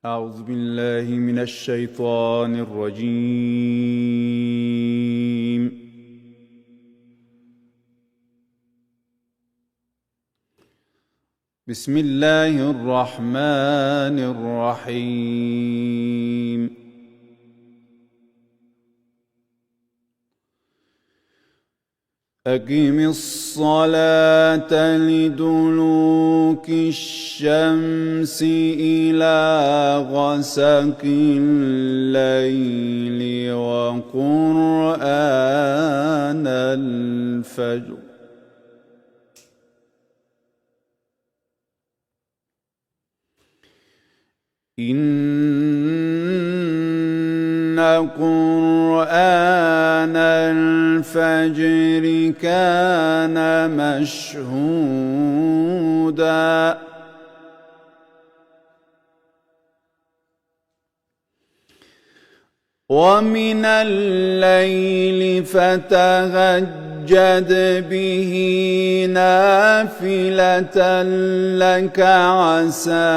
أعوذ بالله من الشيطان الرجيم. بسم الله الرحمن الرحيم. أقم الصلاة لدلوك الشمس إلى غسق الليل وقرآن الفجر إن قرآن الفجر كان مشهودا ومن الليل فتهجد به نافلة لك عسى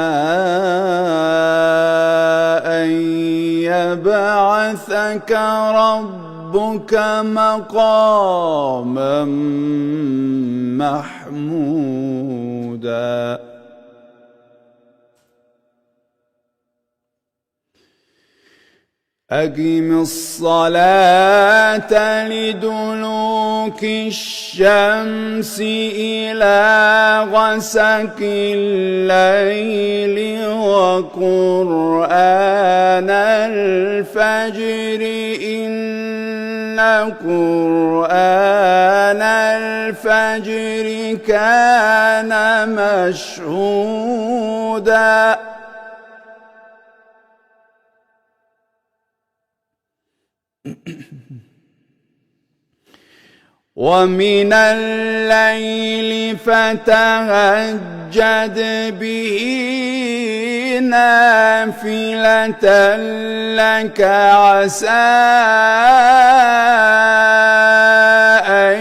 أن يبعثك ربك مقاما محمودا أقم الصلاة لدلوك الشمس إلى غسق الليل وقرآن الفجر إن قرآن الفجر كان مشهودا ومن الليل فتهجد به نافلة لك عسى أن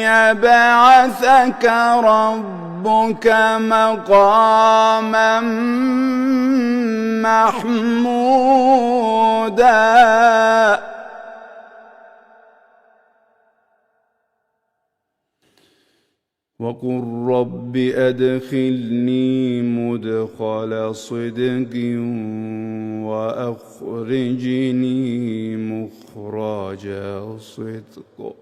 يبعثك ربك مقاما محمودا وقل رب أدخلني مدخل صدق وأخرجني مخرج صدق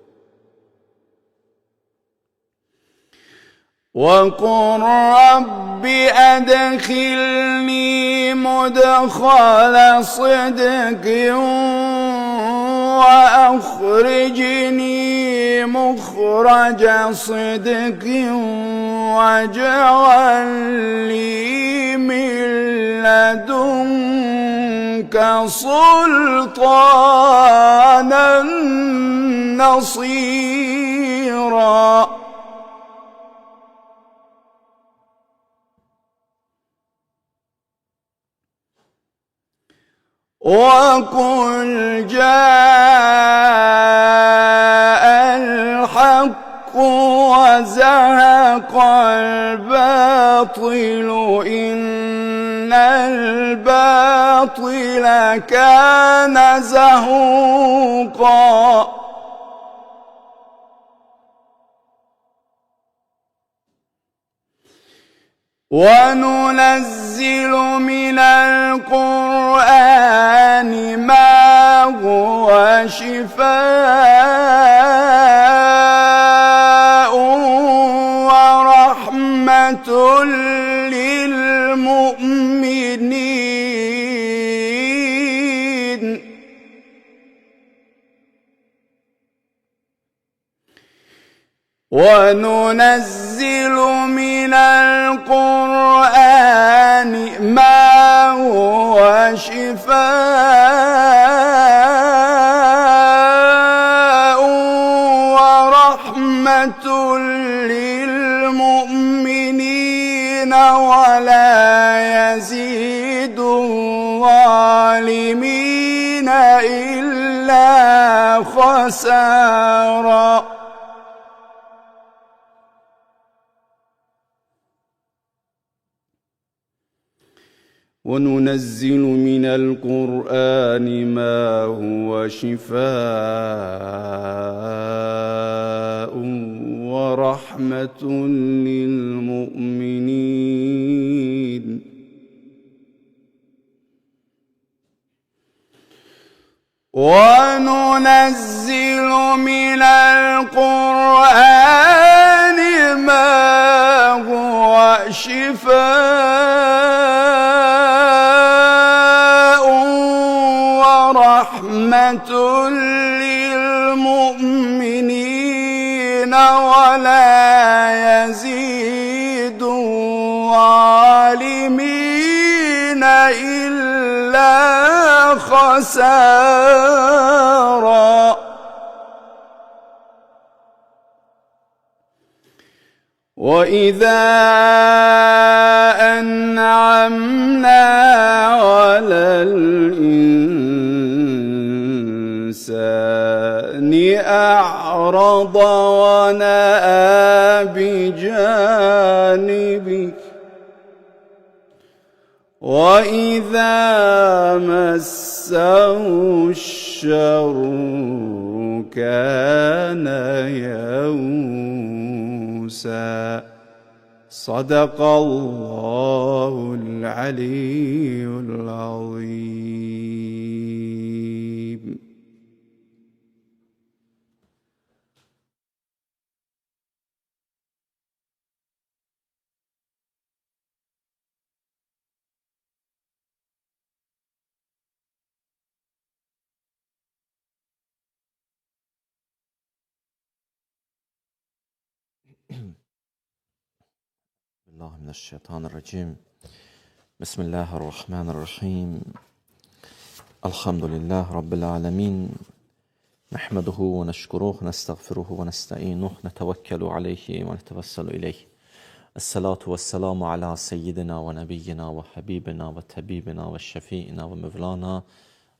وقل رب أدخلني مدخل صدق وأخرجني مخرج صدق واجعل لي من لدنك سلطانا نصيرا وقل جاء الحق وزهق الباطل إن الباطل كان زهوقا وننزل من القرآن ما هو شفاء ورحمة للمؤمنين وننزل من القرآن ما هو شفاء ورحمة للمؤمنين ولا يزيد الظالمين إلا خسارا وننزل من القرآن ما هو شفاء ورحمة للمؤمنين وننزل من القرآن ما هو شفاء ورحمة للمؤمنين ولا يزيد الظالمين إلا خسارا وإذا أنعمنا على الإنسان أعرض ونأى بجانبه وإذا مسه الشر كان يئوسا صدق الله العلي العظيم. الله من الشيطان الرجيم. بسم الله الرحمن الرحيم. الحمد لله رب العالمين، نحمده ونشكره ونستغفره ونستعينه نتوكل عليه ونتوسل إليه. الصلاة والسلام على سيدنا ونبينا وحبيبنا وطبيبنا وشفيعنا ومولانا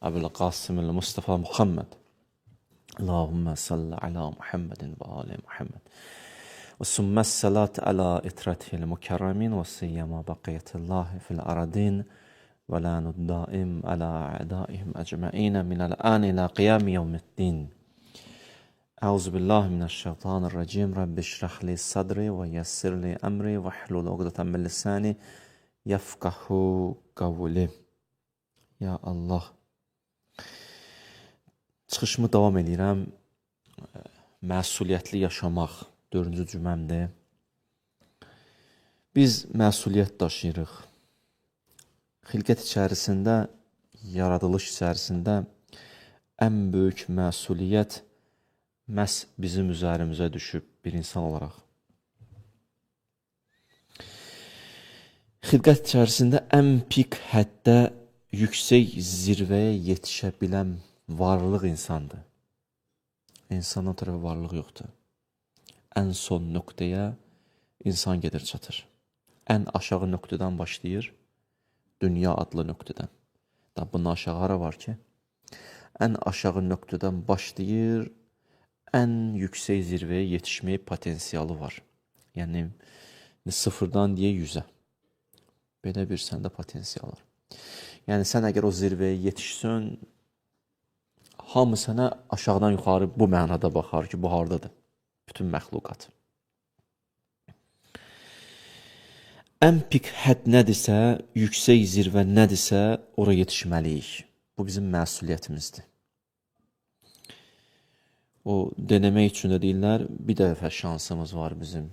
أبي القاسم المصطفى محمد. اللهم صل على محمد وآل محمد وثم الصلاة على إترته المكرمين وسيما بقية الله في الأرضين ولعن الدائم على أعدائهم أجمعين من الآن إلى قيام يوم الدين. أعوذ بالله من الشيطان الرجيم. رب اشرح لي صدري ويسر لي أمري واحلل عقدة من لساني يفقهوا قولي. Ya Allah. Çıxışımı davam edirəm. Məsuliyyətli yaşamaq 4-cü cümləmdir. Biz məsuliyyət daşıyırıq. Xilqət içərisində, yaradılış içərisində ən böyük məsuliyyət məhz bizim üzərimizə düşüb bir insan olaraq. Xilqət içərisində ən pik həddə yüksək zirvəyə yetişə bilən varlıq insandır. İnsandan tərəfi varlıq yoxdur. Ən son nöqtəyə insan gedir çatır. Ən aşağı nöqtədən başlayır, dünya adlı nöqtədən. Bundan aşağı hara var ki? Ən aşağı nöqtədən başlayır, ən yüksək zirvəyə yetişməyə potensialı var. Yəni, sıfırdan deyə 100-ə. Belə bir səndə potensial var. Yəni, sən əgər o zirvəyə yetişsən, hamı sənə aşağıdan yuxarı bu mənada baxar ki, bu haradadır? Bütün məxluqat. Ən pik hədd nədirsə, yüksək zirvə nədirsə, ora yetişməliyik. Bu bizim məsuliyyətimizdir. O, denemək üçün də deyirlər, bir dəfə şansımız var bizim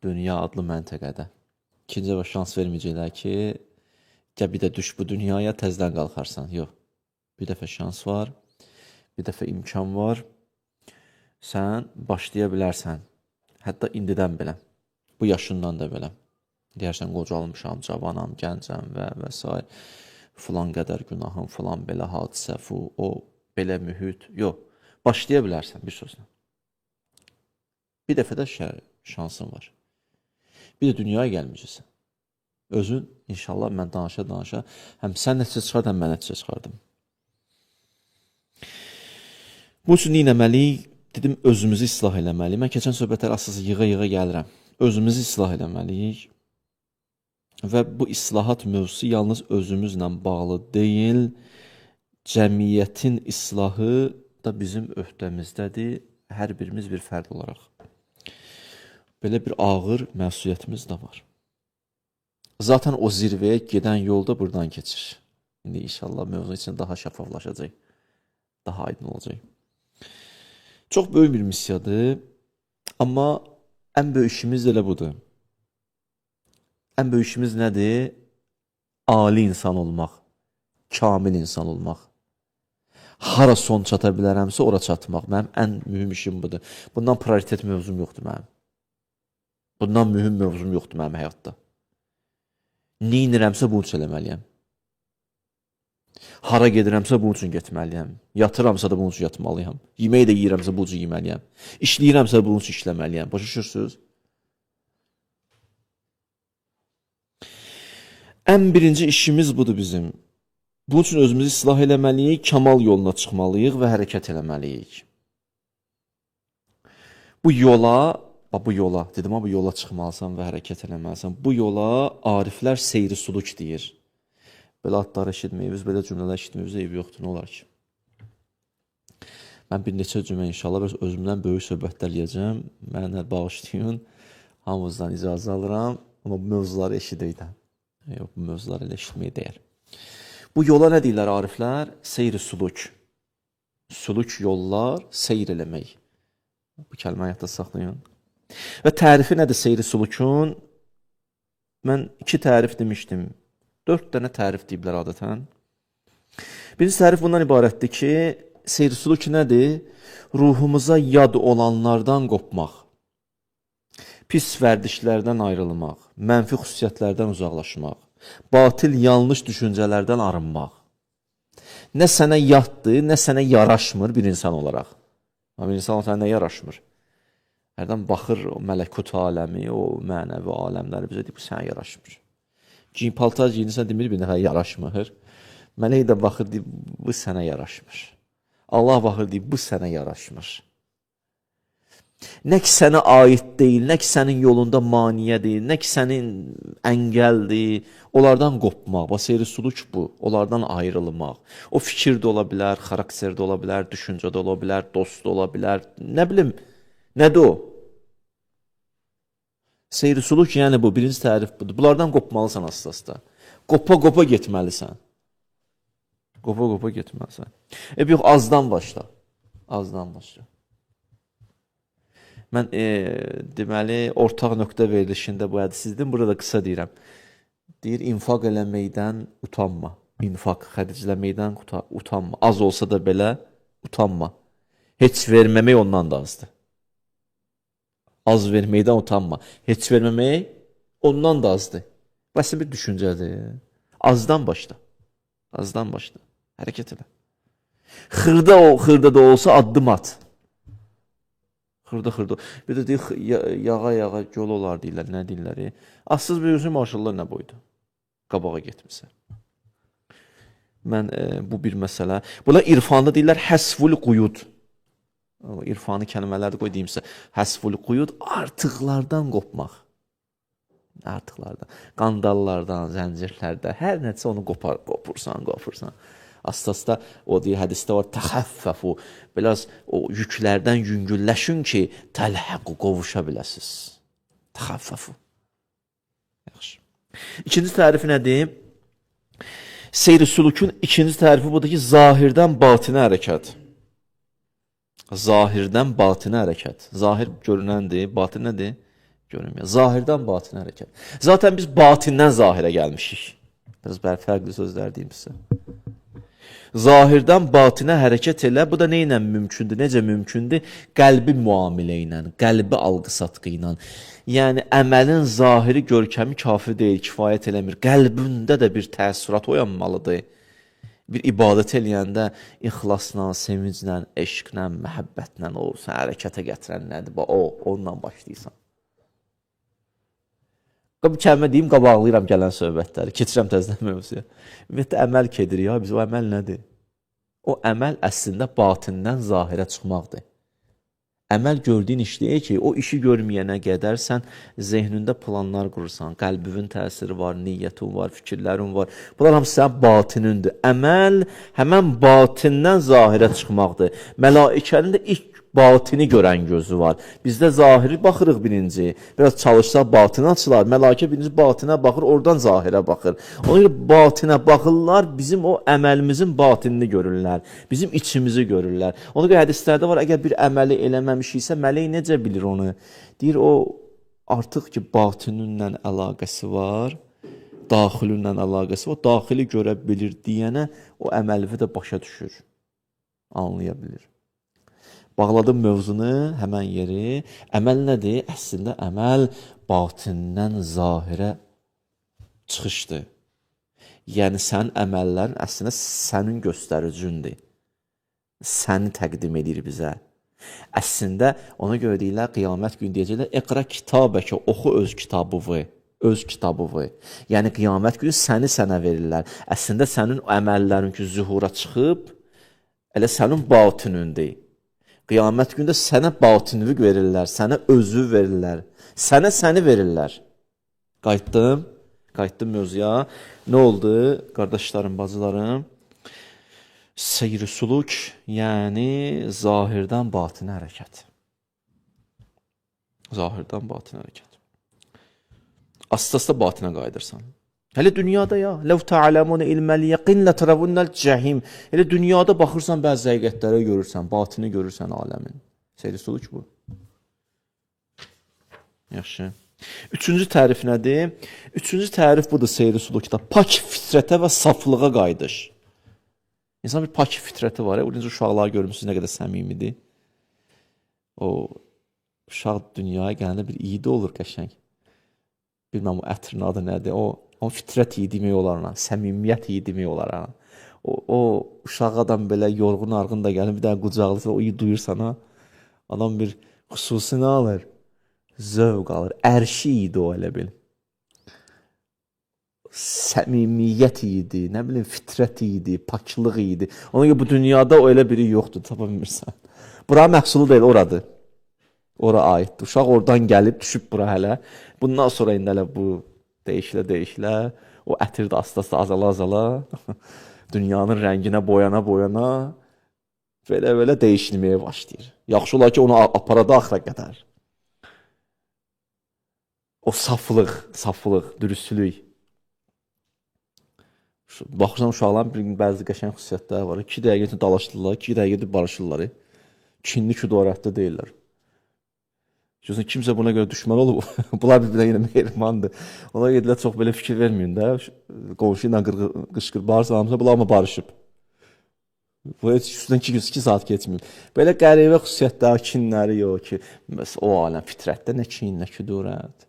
dünya adlı məntəqədə. İkinci dəfə şans verməyəcəklər ki, gəl bir də düş bu dünyaya, təzdən qalxarsan. Yox, bir dəfə şans var, bir dəfə imkan var. Sən başlaya bilərsən, hətta indidən belə, bu yaşından da belə. Deyərsən, qocalmışam, cavanam, gəncəm və s. Filan qədər günahım, filan belə hadisə, o belə mühit. Yox, başlaya bilərsən bir sözlə. Bir dəfə də şansın var. Bir də dünyaya gəlməyəcəksən. Özün, inşallah, mən danışa, həm sən nəticə çıxard, həm mən nəticə çıxardım. Bu üçün neynəməliyik? Dedim, özümüzü islah eləməliyik. Mən keçən söhbətlər asası yığa gəlirəm. Özümüzü islah eləməliyik. və bu islahat mövzusu yalnız özümüzlə bağlı deyil, cəmiyyətin islahı da bizim öhdəmizdədir, hər birimiz bir fərd olaraq. Belə bir ağır məsuliyyətimiz də var. Zaten o zirvəyə gedən yolda buradan keçir. İndi inşallah mövzu üçün daha şəffaflaşacaq, daha aydın olacaq. Çox böyük bir missiyadır, amma ən böyük işimiz elə budur. Ən böyük işimiz nədir? Ali insan olmaq, kamil insan olmaq. Hara son çata bilərəmsə, ora çatmaq. Mənim ən mühüm işim budur. Bundan prioritet mövzum yoxdur mənim. Bundan mühüm mövzum yoxdur mənim həyatda. Nə inirəmsə, bunun üçün eləməliyəm. Hara gedirəmsə, bunun üçün getməliyəm. Yatıramsa da bunun üçün yatmalıyam. Yemək də yeyirəmsə, bunun üçün yeməliyəm. İşləyirəmsə, bunun üçün işləməliyəm. Başa düşürsünüz? Ən birinci işimiz budur bizim. Bunun üçün özümüzü islah eləməliyik, kamal yoluna çıxmalıyıq və hərəkət eləməliyik. Bu yola, dedim bu yola çıxmalısan və hərəkət eləməlisən. Bu yola ariflər seyri suluk deyir. Belə adlar eşitməyiniz, belə cümlələr eşitməyiniz, eybi yoxdur, nə olar ki? Mən bir neçə cümlə inşallah özümdən böyük söhbətlər yiyəcəm. Mənə bağışlayın, hamınızdan icazə alıram, amma bu mövzuları eşidəydən. Yox, bu mövzuları elə eşitməyə deyər. Bu yola nə deyirlər ariflər? Seyri suluk. Suluk yollar, seyr eləmək. Bu kəlməni yadda saxlayın. Və tərifi nədir seyri sulukun? Mən 2 tərif demişdim. 4 dənə tərif deyiblər adətən. Birinci tərif bundan ibarətdir ki, seyri suluk nədir? Ruhumuza yad olanlardan qopmaq, pis vərdişlərdən ayrılmaq, mənfi xüsusiyyətlərdən uzaqlaşmaq, batil yanlış düşüncələrdən arınmaq. Nə sənə yaddır, nə sənə yaraşmır bir insan olaraq. Bir insan olaraq sənə nə yaraşmır? Hərdən baxır o mələkut aləmi, o mənəvi aləmləri bizə deyir, bu sənə yaraşmır. Paltar giyinirsən, demir bir nəfər yaraşmır. Mələk də baxır, deyir, bu sənə yaraşmır. Allah baxır, deyir, bu sənə yaraşmır. Nə ki sənə aid deyil, nə ki sənin yolunda maniyədir, nə ki sənin əngəldir, onlardan qopmaq, seyri suluk bu, onlardan ayrılmaq. O fikir də ola bilər, xarakter də ola bilər, düşüncə də ola bilər, dost da ola bilər, nə bilim, nədir o? Seyri suluk yəni bu, birinci tərif budur. Bunlardan qopmalısan asla-asla. Qopa-qopa getməlisən. Qopa-qopa getməlisən. Yox, azdan başla. Azdan başla. Mən deməli, ortaq nöqtə verilişində bu hədisizdir. Burada qısa deyirəm. Deyir, infaq eləməkdən utanma. İnfaq, xərcləməkdən utanma. Az olsa da belə utanma. Heç verməmək ondan da azdır. Az verməkdən utanma. Heç verməmək ondan da azdır. Bəs bir düşüncədir. Azdan başla. Azdan başla. Hərəkət elə. Xırda da olsa addım at. Xırda. Bir də deyir, yağa yol olar deyirlər, nə deyirlər. Azsız biliyorsun, maşallah nə boydu. Qabağa getmişsə. Mən bu bir məsələ. Bunlar irfanda deyirlər, həsvul quyud. İrfani kəlmələrdə qoy deyimsə, həsvul quyud, artıqlardan qopmaq. Artıqlardan. Qandallardan, zəncirlərdən, hər nədirsə onu qopursan. Astasda o deyir, hədisdə var, təxəffəfu, biraz o yüklərdən yüngülləşin ki, təlhəqu qovuşa biləsiniz. Təxəffəfu. Yaxşı. İkinci tərifi nədir? Seyri sulukun ikinci tərifi budur ki, zahirdən batinə hərəkət. Zahirdən batinə hərəkət. Zahir görünəndir, batin nədir? Görünmüyor. Zahirdən batinə hərəkət. Zaten biz batindən zahirə gəlmişik. Biraz fərqli sözlər deyim sizə. Zahirdən batinə hərəkət elə. Bu da nə ilə mümkündür? Necə mümkündür? Qəlbi müamilə ilə, qəlbi alqı-satqı ilə. Yəni, əməlin zahiri görkəmi kafi deyil, kifayət eləmir. Qəlbində də bir təəssürat oyanmalıdır. Bir ibadət eləyəndə ixlasla, sevinclə, eşqlə, məhəbbətlə o sən hərəkətə gətirən nədir? Onunla başlayırsan. Bu kəlmə deyim, qabaqlayıram gələn söhbətləri. Keçirəm təzdən mövzuya. Ümumiyyətlə, əməl kedir ya. Biz o əməl nədir? O əməl əslində batindən zahirə çıxmaqdır. Əməl gördüyün iş deyil ki, o işi görməyənə qədər sən zehnində planlar qurursan, qəlbinin təsiri var, niyyətin var, fikirlərin var. Bunlar hamısı sənin batinindir. Əməl həmən batindən zahirə çıxmaqdır. Mələikənin də ilk batini görən gözü var. Bizdə zahiri baxırıq birinci. Biraz çalışsaq batini açılar. Mələkə birinci batinə baxır, oradan zahirə baxır. Ona görə batinə baxırlar, bizim o əməlimizin batinini görürlər. Bizim içimizi görürlər. Ona görə hədislərdə var, əgər bir əməli eləməmişiksə, mələk necə bilir onu? Deyir, o artıq ki, batininlə əlaqəsi var, daxilinlə əlaqəsi var, daxili görə bilir deyənə, o əməlivi də başa düşür, anlaya bilir. Bağladım mövzunu, həmən yeri. Əməl nədir? Əslində əməl batindən zahirə çıxışdır. Yəni sənin əməllərin əslində sənin göstəricündir. Səni təqdim edir bizə. Əslində ona görə deyirlər, qiyamət günü deyəcəklər, iqra kitabəkə, oxu öz kitabıvı. Öz kitabıvı. Yəni qiyamət günü səni sənə verirlər. Əslində sənin əməllərin ki, zühura çıxıb, elə sənin batinindir. Qiyamət gündə sənə batinivi verirlər, sənə özü verirlər, sənə səni verirlər. Qayıtdım mövzuya. Nə oldu, qardaşlarım, bacılarım? Seyr-i suluk, yəni zahirdən batinə hərəkət. Zahirdən batinə hərəkət. Aslı-aslı batinə qayıdırsan. Hələ dünyada ya, ləv tə'aləmunə ilməl yəqin lətərəvunnəl cəhim. Elə dünyada baxırsan, bəzi həqiqətlərə görürsən, batini görürsən aləmin. Seyr-i suluk bu. Yaxşı. Üçüncü tərif nədir? Üçüncü tərif budur seyr-i sulukda. Pak fitrətə və saflığa qayıdış. İnsan bir pak fitrəti var. O necə uşaqları görmüsünüz, nə qədər səmimidir. O uşaq dünyaya gələndə bir iyidi olur qəşəng. Bilməm, o ətrin adı nədir? O fitrət iyi demək olar ona, səmimiyyət iyi demək olar ona. O uşaq adam belə yorğun arğın da gəlir, bir dənə qucaqlısa, o iyi duyursan ha. Adam bir xüsusunu alır, zövq alır, ərşi idi o elə bil. Səmimiyyət idi, nə bilim, fitrət idi, paklıq idi. Ona görə bu dünyada o elə biri yoxdur, tapa bilmirsən. Bura məhsulu deyil, oradır. Ora aiddir. Uşaq oradan gəlib, düşüb bura hələ. Bundan sonra indi hələ bu dəyişilə, o ətir də asla azala, dünyanın rənginə boyana, belə dəyişilməyə başlayır. Yaxşı olar ki, onu aparada axıra qədər. O saflıq, dürüstlük. Baxırsan, uşaqların bəzi qəşəng xüsusiyyətləri var. 2 dəqiqə dalaşdırırlar, 2 dəqiqə barışırlar. Kinli küdurətdə deyirlər. Kimsə buna görə düşmən olub, bunlar bir-birə yenə mehrimandır. Ona gedilər çox belə fikir verməyin də, qonşu ilə qışqır, bağırsa hamısa, bunlar amma barışıb. Bu heç üstündən 2 saat keçməyib. Belə qəribə xüsusiyyətlər, kinləri yox ki, o aləm fitrətdə nə kin, nə küdurət.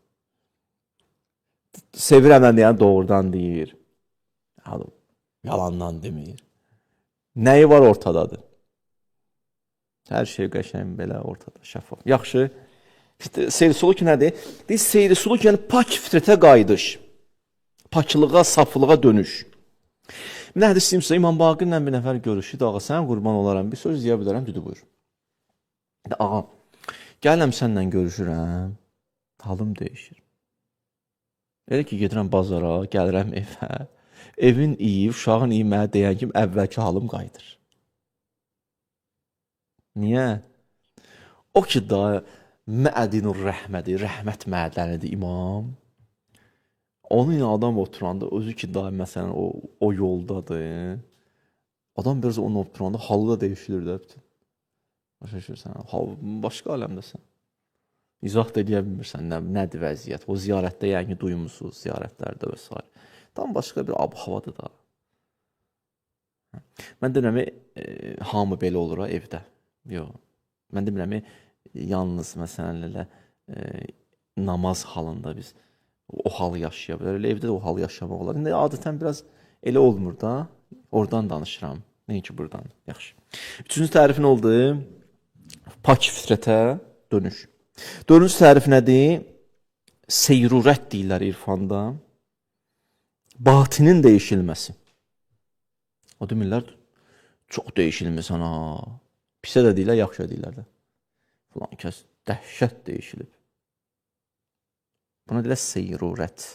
Sevirəmən deyən doğrudan deyir, yalandan demir. Nəyi var ortadadır? Hər şey qəşəng belə ortada, şəffaf. Yaxşı. Seyr-i suluk nədir? Deyir, seyr-i suluk yəni pak fitrətə qayıdış, paklığa, saflığa dönüş. Nə hədis deyimsə, İmam Baqirlə bir nəfər görüşü, ağa, sən qurban olaram, bir söz deyə bilərəm, düdü buyur. Ağa, gələm sənlə görüşürəm, halım dəyişir. Elə ki, gedirəm bazara, gəlirəm evə, evin iyi, uşağın iyi mənə deyən kimi əvvəlki halım qayıdır. Niyə? O ki, da məədinur rəhmədir, rəhmət mədənidir imam. Onun ilə adam oturanda, özü ki, daim məsələn o yoldadır. Adam biraz onun oturanda halı da dəyişilir də bütün. Başa düşürsən, başqa aləmdəsən. İzah da eləyə bilmirsən, nədir vəziyyət? O ziyarətdə yəni duymuşsunuz, ziyarətlərdə və s. Tam başqa bir ab-havadır da. Mən demirəm, hamı belə olur evdə. Yox. Mən demirəm, yalnız məsələn elə namaz halında biz o halı yaşaya bilər. Elə evdə də o halı yaşamaq olar. İndi adətən biraz elə olmur da. Oradan danışıram. Nəinki buradan. Yaxşı. Üçüncü tərifin oldu. Pak fitrətə dönüş. Dördüncü tərif nədir? Seyrurət deyirlər irfanda. Batinin dəyişilməsi. O demirlər, çox dəyişilməsən ha. Pisə də deyirlər, yaxşı deyirlər də. Filan kəs dəhşət dəyişilib. Buna deyilə seyrurət.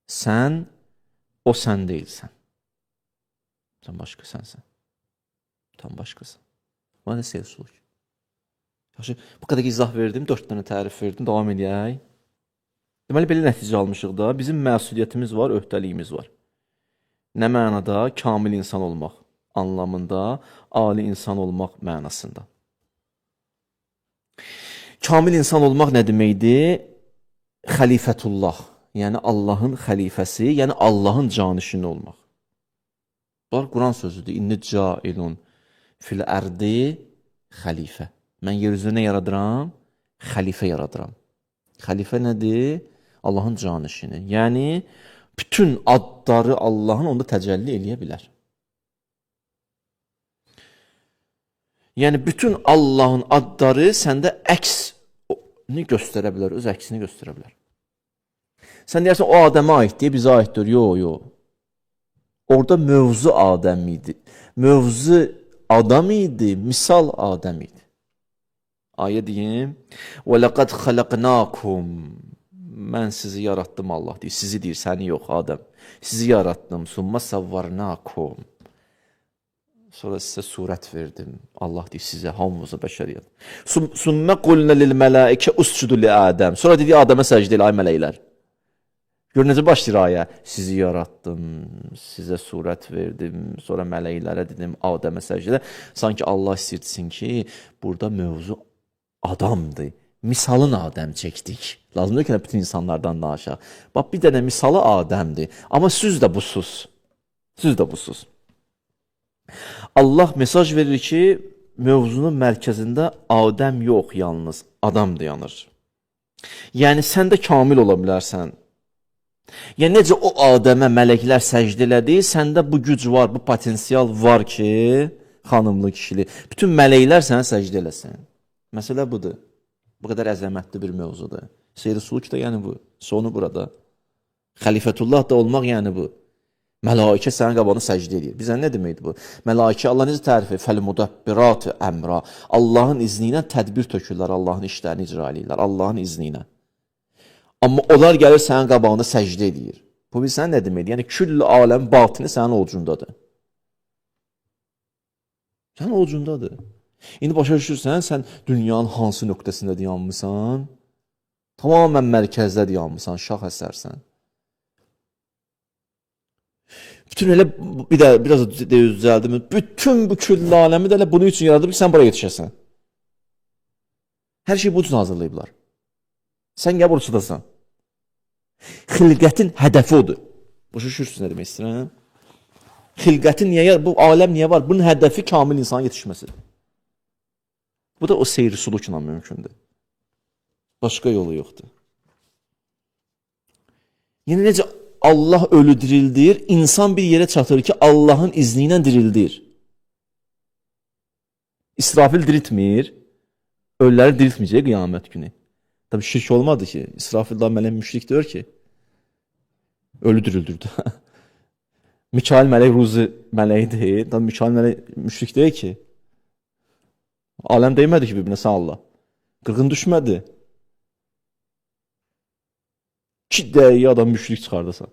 Sən, o sən deyilsən. Sən başqa sənsən. Sən başqasan. Buna deyilə seyirsuluk. Yaxşı, bu qədər izah verdim, 4 dənə tərif verdim, davam edək. Deməli, belə nəticə almışıq da, bizim məsuliyyətimiz var, öhdəliyimiz var. Nə mənada? Kamil insan olmaq anlamında, ali insan olmaq mənasında. Kamil insan olmaq nə deməkdir? Xəlifətullah, yəni Allahın xəlifəsi, yəni Allahın canişini olmaq. Bunlar Quran sözüdür. İnni cailun fil ərdi xəlifə. Mən yer üzrə nə yaradıram? Xəlifə yaradıram. Xəlifə nədir? Allahın canişini. Yəni, bütün adları Allahın onda təcəlli eləyə bilər. Yəni, bütün Allahın adları səndə əksini göstərə bilər, öz əksini göstərə bilər. Sən deyərsən, o Adəmə aiddir, bizə aiddir. Yox. Orada mövzu Adəm idi. Mövzu adam idi, misal Adəm idi. Ayə deyim, وَلَقَدْ خَلَقْنَاكُمْ Mən sizi yaratdım, Allah deyir. Sizi deyir, səni yox, Adəm. Sizi yaratdım. ثُمَّ سَوَّرْنَاكُمْ Sonra sizə surət verdim. Allah deyir, sizə, hamımıza bəşəriyyət. ثُمَّ قُلْنَ لِلْمَلَائِكَ أُسْجُدُ لِآدَمْ Sonra dedi, Adəmə səcdə elə, ay mələklər. Gör, necə başlayır ayə? Sizi yaratdım, sizə surət verdim, sonra mələklərə dedim, Adəmə səcdə. Sanki Allah istəyirsin ki, burada mövzu adamdır. Misalın Adəm çəkdik. Lazımdır ki, bütün insanlardan danışaq. Bax, bir dənə misalı Adəmdir. Amma siz də busuz. Siz də busuz. Allah mesaj verir ki, mövzunun mərkəzində Adəm yox, yalnız adam dayanır. Yəni, sən də kamil ola bilərsən. Yəni, necə o Adəmə mələklər səcdə elədi, səndə bu güc var, bu potensial var ki, xanımlı, kişili, bütün mələklər sənə səcdə eləsin. Məsələ budur. Bu qədər əzəmətli bir mövzudur. Seyr-i-suluk da yəni bu. Sonu burada. Xəlifətullah da olmaq yəni bu. Mələikə sənin qabağına səcdə edir. Bizə nə deməkdir bu? Mələikə Allah necə tərif edir? Fəl-mudəbbirat əmra. Allahın izni ilə tədbir tökürlər, Allahın işlərini icra edirlər, Allahın izni ilə. Amma onlar gəlir sənin qabağında səcdə edir. Bu bilsən nə deməkdir? Yəni küll aləm batini sənin ovucundadır. Sənin ovucundadır. İndi başa düşürsən, sən dünyanın hansı nöqtəsində dayanmısan? Tamamən mərkəzdə dayanmısan, şax əsərsən. Bütün elə, biraz düzəldim, bütün bu küll aləmi də elə bunun üçün yaradıb ki, sən buraya yetişəsən. Hər şey bu üçün hazırlayıblar. Sən gəl burasıdasan. Xilqətin hədəfi odur. Başa düşürsün nə demək istəyirəm? Xilqətin niyə, bu aləm niyə var? Bunun hədəfi kamil insana yetişməsidir. Bu da o seyr-i-sulukla mümkündür. Başqa yolu yoxdur. Yəni, necə Allah ölü dirildir, insan bir yerə çatır ki, Allahın izni ilə dirildir. İsrafil diriltmir, ölüləri diriltməyəcək qiyamət günü. Tabii şirk olmadı ki, İsrafil daha mələk müşrik deyir ki, ölü dirildürdü. Mikail mələk ruzi mələyidir, tabii Mikail mələk müşrik deyir ki, aləm deymədi ki, bir-birinə sən Allah. Qırğın düşmədi. Ki dəyi adam müşrik çıxardasan.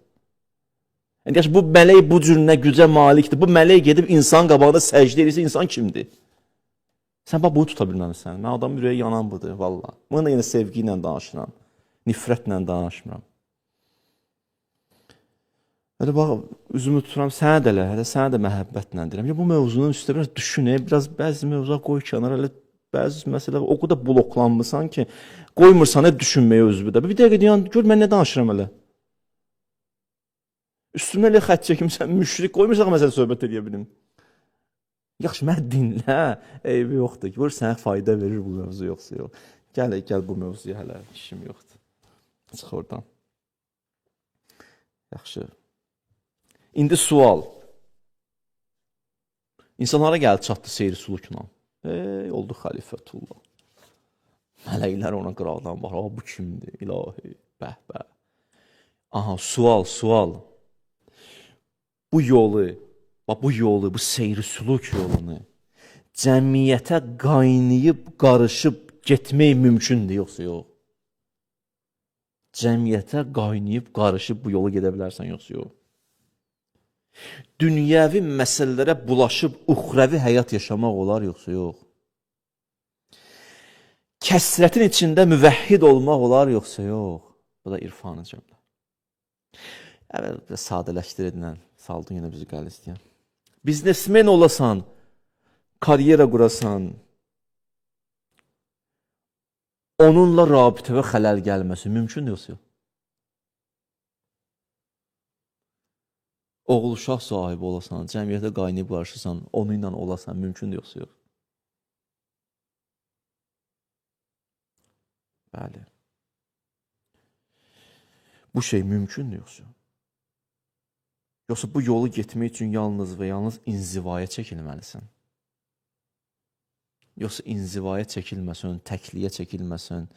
Yəni, bu mələk bu cür nə gücə malikdir. Bu mələk gedib insan qabağında səcdə edirsə, insan kimdir? Sən bax, bunu tuta bilməlisən. Mən adamın ürəyi yanan budur, valla. Bununla yenə sevgi ilə danışıram. Nifrətlə danışmıram. Hələ bax, üzümü tuturam, sənə də elə, hələ sənə də məhəbbətlə deyirəm. Bu mövzunun üstə biraz düşün, biraz bəzi mövzular qoy kənara, hələ bəzi məsələ o qədər bloklanmısan ki, qoymursan düşünməyə özü də. Bir dəqiqə deyən, gör mən nə danışıram hələ. Üstümə elə xət çəkimsən, müşrik qoymursan məsələ söhbət edə bilim. Yaxşı, mən dinlə, eybi yoxdur. Gör, sənə fayda verir bu mövzu yoxsa yox. Gəl bu mövzuya hələ, işim yoxdur. Çıx oradan. Yaxşı. İndi sual. İnsanlara gəldi, çatdı seyr-i-sulukla. Oldu xəlifətullah. Mələklər ona qıraqdan baxır. Bu kimdir? İlahi, bəh. Aha, sual. Bu yolu, bu seyr-i-suluk yolunu cəmiyyətə qaynayıb, qarışıb, getmək mümkündür, yoxsa yox? Cəmiyyətə qaynayıb, qarışıb bu yolu gedə bilərsən, yoxsa yox? Dünyəvi məsələlərə bulaşıb, uxrəvi həyat yaşamaq olar, yoxsa yox? Kəsrətin içində müvəhhid olmaq olar, yoxsa yox? Bu da irfanı cəmlə. Əvvəl sadələşdirilən, saldın yenə bizi qəl istəyən. Biznesmen olasan, karyera qurasan, onunla rabitəvə xələl gəlməsi mümkün yoxsa yox? Oğul uşaq sahibi olasan, cəmiyyətə qaynayıb qarşısan, onunla olasan, mümkün yoxsa yox? Bəli. Bu şey mümkün yoxsa? Yoxsa bu yolu getmək üçün yalnız və yalnız inzivaya çəkilməlisən? Yoxsa inzivaya çəkilməsən, təkliyə çəkilməsən,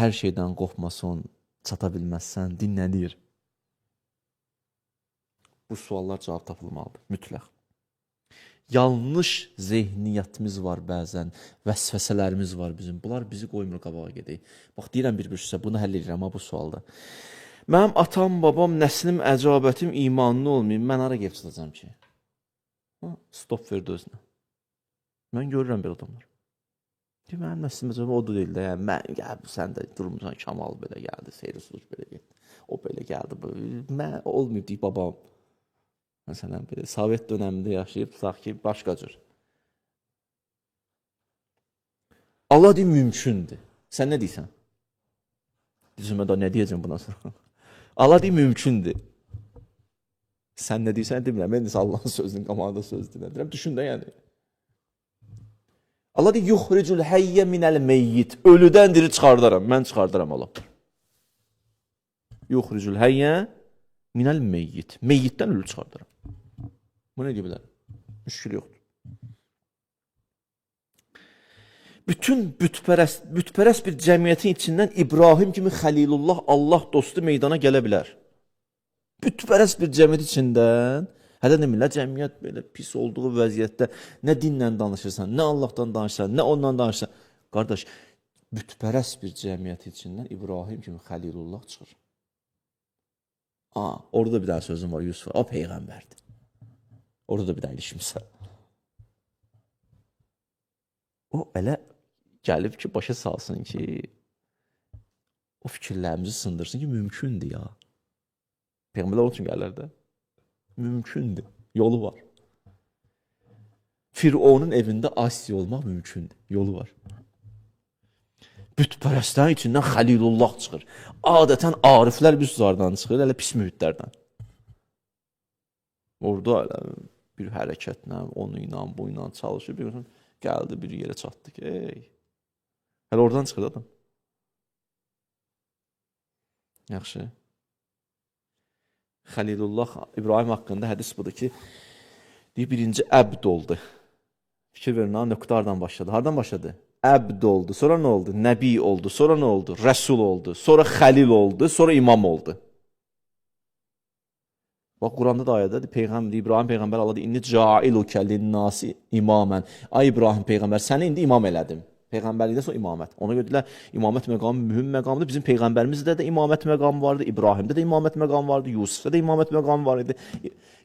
hər şeydən qopmasan, çata bilməzsən, dinlənir. Bu suallar cavab tapılmalıdır, mütləq. Yanlış zehniyyətimiz var bəzən, vəsvəsələrimiz var bizim. Bunlar bizi qoymur qabağa gedək. Bax, deyirəm bir-birsə, bunu həll edirəm bu sualda. Mənim atam, babam, nəslim, əcabətim imanlı olmayayım, mən hara gəlib çıxacam ki? Stop verdi özünə. Mən görürəm belə adamlar. Mənim nəslim, əcabətim o da deyil də, yəni, mən gəlib, sən də durmuşsan, Kamal belə gəldi, Seyri Suluş belə gəldi, o belə gəldi, mən olmayıb deyib babam. Məsələn, belə Sovet dönəmində yaşayıb, tutaq ki, başqa cür. Allah deyir, mümkündür. Sən nə deyirsən? Düzümə da nə deyəcəm buna sonra? Allah deyir, mümkündür. Sən nə deyirsən, demirəm. Mən isə Allahın sözünün qamanında söz dinlədirəm. Düşün də, yəni. Allah deyir, yuxricul həyyə minəl meyyit. Ölüdən diri çıxardaram. Mən çıxardaram Allah. Yuxricul həyyə minəl meyyit. Meyyitdən ölü çıxardaram. Bu nə deyiblər? Müşkül yoxdur. Bütün bütpərəst bir cəmiyyətin içindən İbrahim kimi Xəlilullah, Allah dostu meydana gələ bilər. Bütpərəst bir cəmiyyət içindən, hələ demirlər, cəmiyyət belə pis olduğu vəziyyətdə nə dinlə danışırsan, nə Allahdan danışırsan, nə ondan danışırsan. Qardaş, bütpərəst bir cəmiyyət içindən İbrahim kimi Xəlilullah çıxır. Orada da bir dənə sözüm var, Yusuf, o peyğəmbərdir. Orada da bir dənə ilişmişsə. O elə gəlib ki, başa salsın ki, o fikirlərimizi sındırsın ki, mümkündür ya. Peyğəmbərlər onun üçün gəlirlər də. Mümkündür, yolu var. Fironun evində Asiya olmaq mümkündür, yolu var. Bütpərəstlərin içindən Xəlilullah çıxır. Adətən ariflər bir sözlərdən çıxır, elə pis mühitlərdən. Orada elə bir hərəkətlə, onu ilə, bu ilə çalışır, bir gəldi, bir yerə çatdı ki, hələ oradan çıxır adam. Yaxşı. Xəlilullah, İbrahim haqqında hədis budur ki, birinci əbd oldu. Fikir verin, nöqtə hardan başladı? Hardan başladı? Əbd oldu, sonra nə oldu? Nəbi oldu, sonra nə oldu? Rəsul oldu, sonra Xəlil oldu, sonra imam oldu. Bax, Quranda da ayədə, İbrahim Peyğəmbər Allah deyir, İnni cailukə linnasi imamən. Ay İbrahim Peyğəmbər, səni indi imam elədim. Peyğəmbərlikdə sonra imamət. Ona görə deyirlər, imamət məqamı mühüm məqamdır. Bizim Peyğəmbərimizdə də imamət məqamı vardı, İbrahimdə də imamət məqamı vardı, Yusufda da imamət məqamı var idi,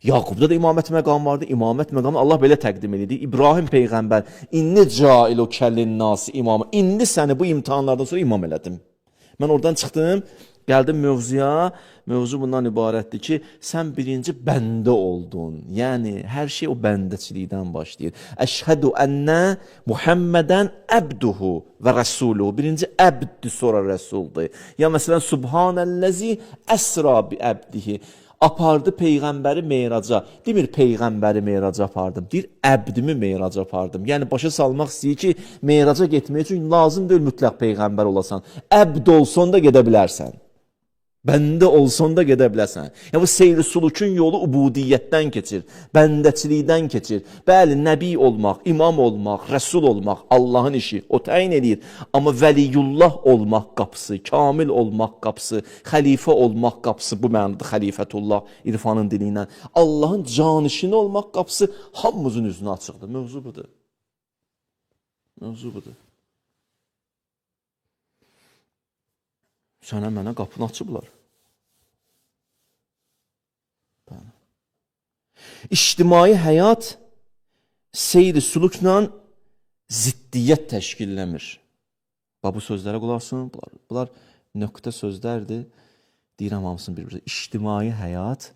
Yaqubda da imamət məqamı vardı. İmamət məqamı Allah belə təqdim edir. İbrahim Peyğəmbər, İnni cailukə linnasi imamən. İndi səni bu imtahanlardan sonra imam elədim. Mən oradan çıxdım, gəldim mövzuya. Mövzu bundan ibarətdir ki, sən birinci bəndə oldun. Yəni, hər şey o bəndəçilikdən başlayır. Əşhədü ənnə Muhammədən əbduhu və rəsuluhu. Birinci əbddir, sonra rəsuldur. Ya məsələn, Subhanəlləzi əsra bi əbdihi. Apardı Peyğəmbəri meyraca. Demir, Peyğəmbəri meyraca apardım. Deyir, əbdimi meyraca apardım. Yəni, başa salmaq istəyir ki, meyraca getmək üçün lazım deyil mütləq Peyğəmbər olasan. Əbd olsan da gedə bilərsən. Bəndə olsan da gedə biləsən. Yəni, bu seyri sulukun yolu ubudiyyətdən keçir, bəndəçilikdən keçir. Bəli, nəbi olmaq, imam olmaq, rəsul olmaq Allahın işi, o təyin edir. Amma vəliyullah olmaq qapısı, kamil olmaq qapısı, xəlifə olmaq qapısı, bu mənada xəlifətullah irfanın dili ilə. Allahın canişini olmaq qapısı hamımızın üzünə açıqdır. Mövzu budur. Mövzu budur. Sənə mənə qapını açıblar. İctimai həyat seyr-i sulukla ziddiyyət təşkilləmir. Bu sözlərə qulaq asın. Bunlar nöqtə sözlərdir. Deyirəm hamısını bir-birinə. İctimai həyat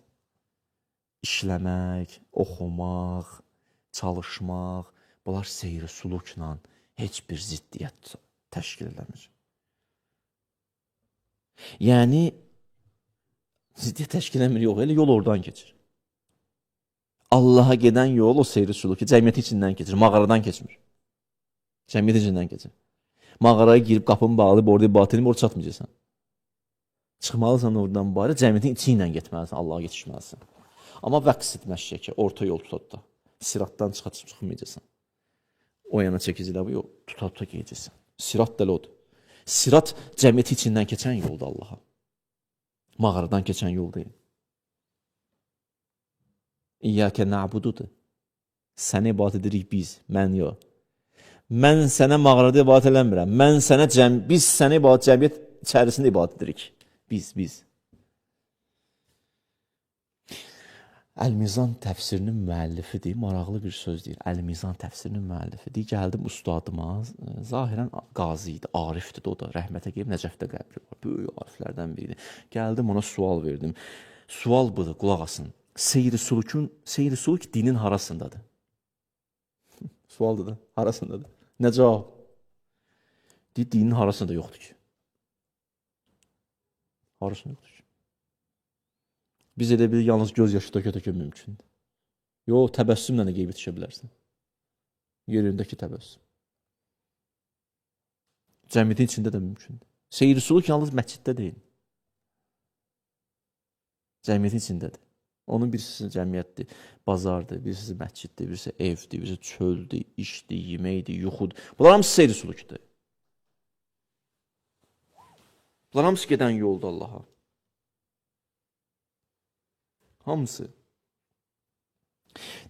işləmək, oxumaq, çalışmaq, bunlar seyr-i sulukla heç bir ziddiyyət təşkil eləmir. Yəni ziddiyyət təşkil eləmir, yox, elə yol oradan keçir. Allaha gedən yol o seyr-i suluk ki, cəmiyyəti içindən keçir, mağaradan keçmir. Cəmiyyəti içindən keçir. Mağaraya girib qapını bağlayıb orada ibadət edib, orada çatmayacaqsan. Çıxmalısan oradan bari, cəmiyyətin içi ilə getməlisən, Allaha yetişməlisən. Amma vəqsid məşşəkə, orta yol tuta-tuta. Siratdan çıxmayacaqsan. O yana çəkicilə bu yol, tuta-tuta geyəcəksən. Sirat da odur. Sirat cəmiyyəti içindən keçən yoldur Allaha. Mağaradan keçən yol deyil. İyyəkə na'bududur. Səni ibadət edirik biz, mən yox. Mən sənə mağarada ibadət eləmirəm. Biz sənə ibadət cəmiyyət içərisində ibadət edirik. Biz. Əl-Mizan təfsirinin müəllifidir. Maraqlı bir söz deyir. Əl-Mizan təfsirinin müəllifidir. Gəldim ustadıma. Zahirən qazi idi, arifdir o da. Rəhmətə gəlib Nəcəfdə qəbri var. Böyük ariflərdən biridir. Gəldim ona sual verdim. Sual budur, qulaq asın. Seyr-i suluk dinin harasındadır? Sualdır da, harasındadır? Nə cavab? Dinin harasında yoxdur ki. Harasında yoxdur ki. Biz elə bilir, yalnız göz yaşı tökə-tökə mümkündür. Yox, təbəssümlə də qeybə düşə bilərsən. Yerindəki təbəssüm. Cəmiyyətin içində də mümkündür. Seyr-i suluk yalnız məsciddə deyil. Cəmiyyətin içindədir. Onun birisi cəmiyyətdir, bazardır, birisi məsciddir, birisi evdir, birisi çöldür, işdir, yeməkdir, yuxudur. Bunlar hamısı seyr-i sulukdur. Bunlar hamısı gedən yoldur Allaha. Hamısı.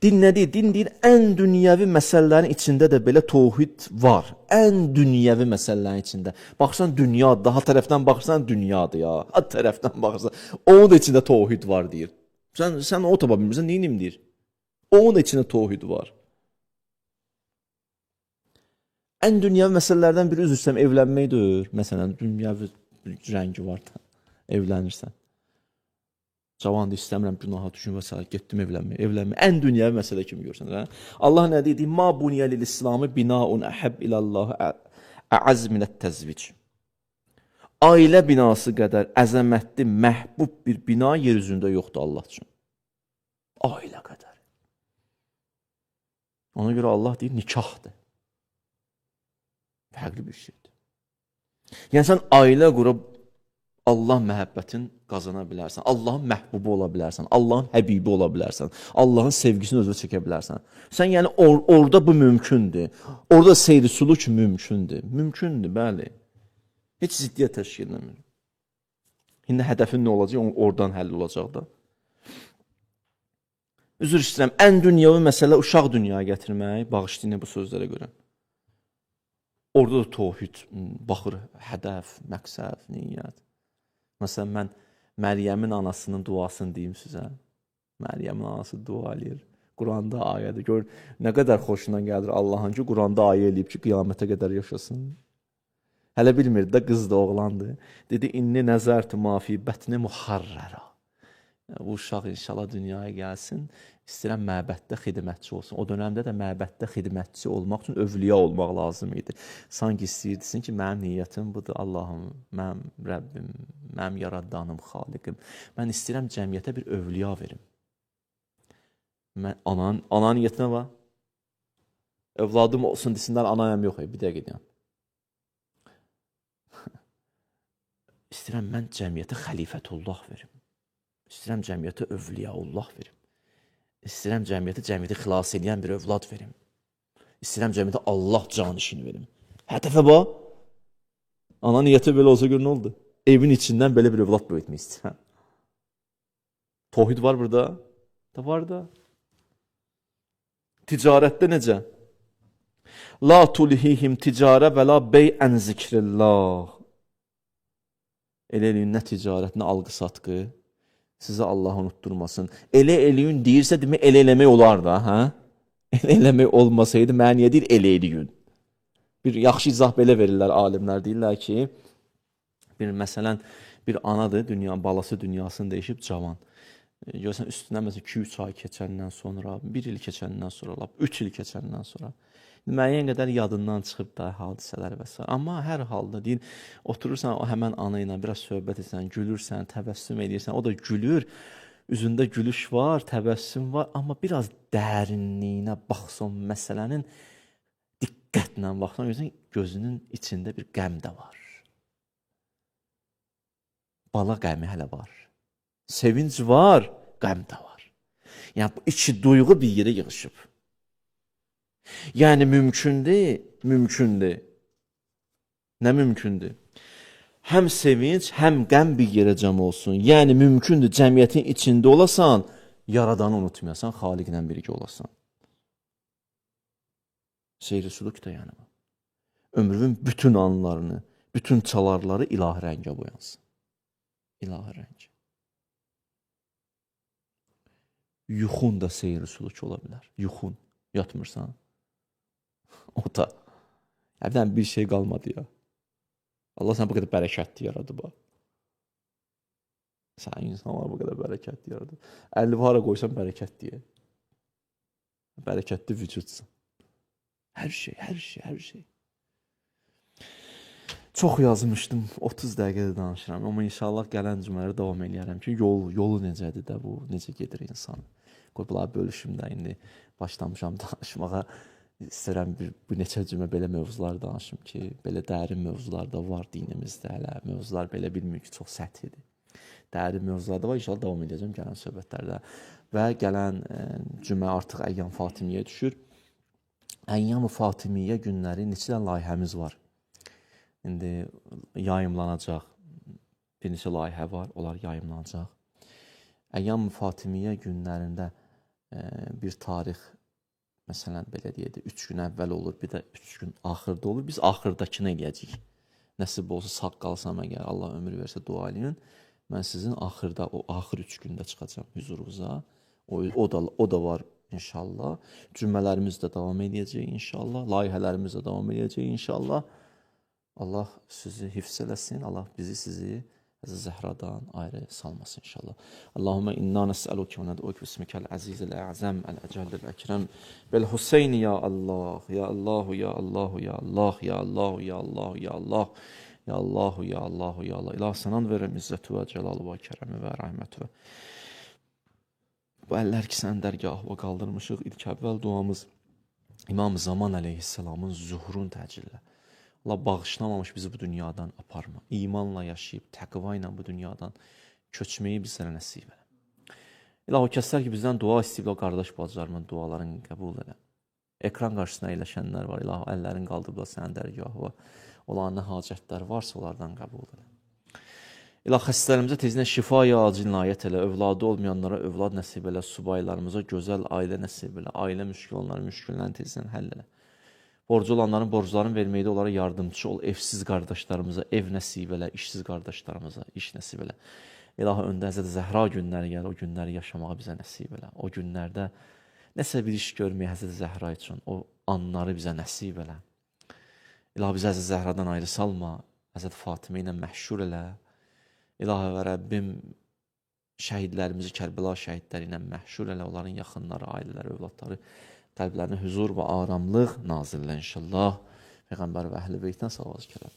Din nədir? Din deyir, ən dünyəvi məsələlərin içində də belə tövhid var. Ən dünyəvi məsələlərin içində. Baxırsan dünyadır, daha tərəfdən baxırsan dünyadır ya. Ha tərəfdən baxırsan, onun da içində tövhid var deyir. Sən o tapa bilmirsən, neynim deyir? Onun da içində tövhid var. Ən dünyəvi məsələlərdən biri üzr istəyirəm, evlənməkdir. Məsələn, dünyəvi rəngi var da, evlənirsən. Cavandır, istəmirəm günaha düşün və s. Getdim evlənməyə. Ən dünyəvi məsələ kimi görsən. Allah nə deyir? Ma buniyə lil-İslamı binaun əhəb ilallah ə'az minət təzvic. Ailə binası qədər əzəmətli, məhbub bir bina yer üzündə yoxdur Allah üçün. Ailə qədər. Ona görə Allah deyir, nikahdır. Fərqli bir şeydir. Yəni, sən ailə qurub Allah məhəbbətin qazana bilərsən. Allahın məhbubu ola bilərsən. Allahın həbibi ola bilərsən. Allahın sevgisini özünə çəkə bilərsən. Sən yəni orada bu mümkündür. Orada seyr-i suluk mümkündür. Mümkündür, bəli. Heç ziddiyyət təşkil edilmir. İndi hədəfin nə olacaq? Oradan həll olacaq da. Üzr istəyirəm, ən dünyavi məsələ uşaq dünyaya gətirmək, bağışlayın bu sözlərə görə. Orada da tövhid baxır, hədəf, məqsəd, niyyət. Məsələn, mən Məryəmin anasının duasını deyim sizə. Məryəmin anası dua eləyir. Quranda ayədir. Gör, nə qədər xoşuna gəlir Allahın ki, Quranda ayə eləyib ki, qiyamətə qədər yaşasın. Hələ bilmirdi də, qız da oğlandı. Dedi, inni nəzərtü mafi bətni muharrara. Bu uşaq inşallah dünyaya gəlsin, istəyirəm məbəddə xidmətçi olsun. O dönəmdə də məbəddə xidmətçi olmaq üçün övliya olmaq lazım idi. Sanki istəyirdisin ki, mənim niyyətim budur. Allahım, mənim Rəbbim, mənim yaraddanım, xaliqim. Mən istəyirəm cəmiyyətə bir övliya verim. Ana niyyətinə var. Övladım olsun desinlər, anayam yox, bir dəqiqə deyəm. İstəyirəm mən cəmiyyətə xəlifətullah verim. İstəyirəm cəmiyyətə övliyaullah verim. İstəyirəm cəmiyyəti xilas edən bir övlad verim. İstəyirəm cəmiyyətə Allah canişini verim. Hədəfə bax. Ana niyyəti belə olsa gör nə oldu? Evin içindən belə bir övlad böyütmək istəyirəm. Tövhid var burada. Da var da. Ticarətdə necə? La tulhihim ticarə və la bey'ən zikrillah. Elə eləyin nə ticarət, nə alqı-satqı. Sizə Allah unutturmasın. Elə eləyin deyirsə, demək elə eləmək olar da, hə? Elə eləmək olmasaydı, mənə niyə deyir elə eləyin? Bir yaxşı izah belə verirlər alimlər, deyirlər ki, məsələn, bir anadır, balası dünyasını dəyişib cavan. Görürsən, üstündən məsələn 2-3 ay keçəndən sonra, 1 il keçəndən sonra, 3 il keçəndən sonra müəyyən qədər yadından çıxıb da hadisələr və s. Amma hər halda deyir, oturursan o həmən ana ilə biraz söhbət etsən, gülürsən, təbəssüm edirsən, o da gülür, üzündə gülüş var, təbəssüm var, amma biraz dərinliyinə baxsan məsələnin, diqqətlə baxsan, görürsən, gözünün içində bir qəm də var. Bala qəmi hələ var. Sevinc var, qəm də var. Yəni, bu iki duyğu bir yerə yığışıb. Yəni, mümkündür. Nə mümkündür? Həm sevinç, həm qəm bir yerə cəm olsun. Yəni, mümkündür, cəmiyyətin içində olasan, yaradanı unutmayasan, xaliqlə birgə olasan. Seyri suluk da yəni bu. Ömrünün bütün anlarını, bütün çalarları ilahi rəngə boyansın. İlahi rəng. Yuxun da seyri suluk ola bilər. Yuxun. Yatmırsan. O da. Həbdən bir şey qalmadı ya. Allah sənə bu qədər bərəkətli yaradı bax. Sən insanlar bu qədər bərəkətli yaradı. 50 hara qoysan bərəkətliyə. Bərəkətli vücudsun. Hər şey. Çox yazmışdım, 30 dəqiqədə danışıram. Amma inşallah gələn cümələri davam edərəm ki, yolu necədir də bu, necə gedir insan. Qoy, bunları bölüşüm də indi başlamışam danışmağa. İstəyirəm bu neçə cümə belə mövzular danışım ki, belə dərin mövzular da var dinimizdə hələ. Mövzular belə bilmir ki, çox səthidir. Dərin mövzular da var, inşallah davam edəcəm gələn söhbətlərdə. Və gələn cümə artıq Əyyam Fatimiyyə düşür. Əyyam-ı Fatimiyyə günləri neçə layihəmiz var. İndi yayımlanacaq. Bir neçə layihə var, onlar yayımlanacaq. Əyyam-ı Fatimiyyə günlərində bir tarix, məsələn, belə deyək, 3 gün əvvəl olur, bir də 3 gün axırda olur. Biz axırdakını eləyəcəyik. Nəsib olsa, sağ qalsam əgər, Allah ömür versə dua eləyin. Mən sizin axırda, o axır 3 gündə çıxacam hüzurunuza. O da var inşallah. Cümlələrimiz də davam edəcək inşallah. Layihələrimiz də davam edəcək inşallah. Allah sizi hifz eləsin. Allah bizi, sizi Əziz Zəhradan ayrı salmasın inşallah. Allahümme inna nes'aluke ve ned'uke bismikal azizil a'zam el-ecallil ekrem vel Hüseyin ya Allah ya Allah ya Allah ya Allah ya Allah ya Allah ya Allah ya Allah ya Allah ya Allah ilah sanan verəm izzəti və cəlalı və kərəmi və rəhməti. Bu əllər ki sən dərgahına qaldırmışıq. İlk əvvəl duamız İmam Zaman əleyhissalamın zuhurun təcillə. Allah bağışlamamış bizi bu dünyadan aparma. İmanla yaşayıb, təqva ilə bu dünyadan köçməyi bizlərə nəsib elə. İlah o kəslər ki, bizdən dua istəyiblər, qardaş bacılarımın dualarını qəbul elə. Ekran qarşısına əyləşənlər var, İlah əllərin qaldırıblar sənin dərgahına. Olan nə hacətlər varsa, onlardan qəbul elə. İlah xəstələrimizə tezindən şifa-i acil inayət elə, övladı olmayanlara övlad nəsib elə, subaylarımıza gözəl ailə nəsib elə, ailə müşkül onların müşküllərini tezindən həll elə. Borcu olanların borclarını verməkdə onlara yardımcı ol. Evsiz qardaşlarımıza ev nəsib elə, işsiz qardaşlarımıza iş nəsib elə. İlahi öndə Həzrəti Zəhra günləri gəlir, o günləri yaşamağı bizə nəsib elə. O günlərdə nəsə bir iş görməyə Həzrəti Zəhra üçün o anları bizə nəsib elə. İlahi bizi Həzrəti Zəhradan ayrı salma, Həzrəti Fatimə ilə məhşur elə. İlahi və Rəbbim şəhidlərimizi Kərbəla şəhidləri ilə məhşur elə, onların yaxınları, ailələri, övladları qəlblərinə huzur və aramlıq nazillə inşallah. Peyğəmbər və əhl-i beytdən salavat-ı kəram.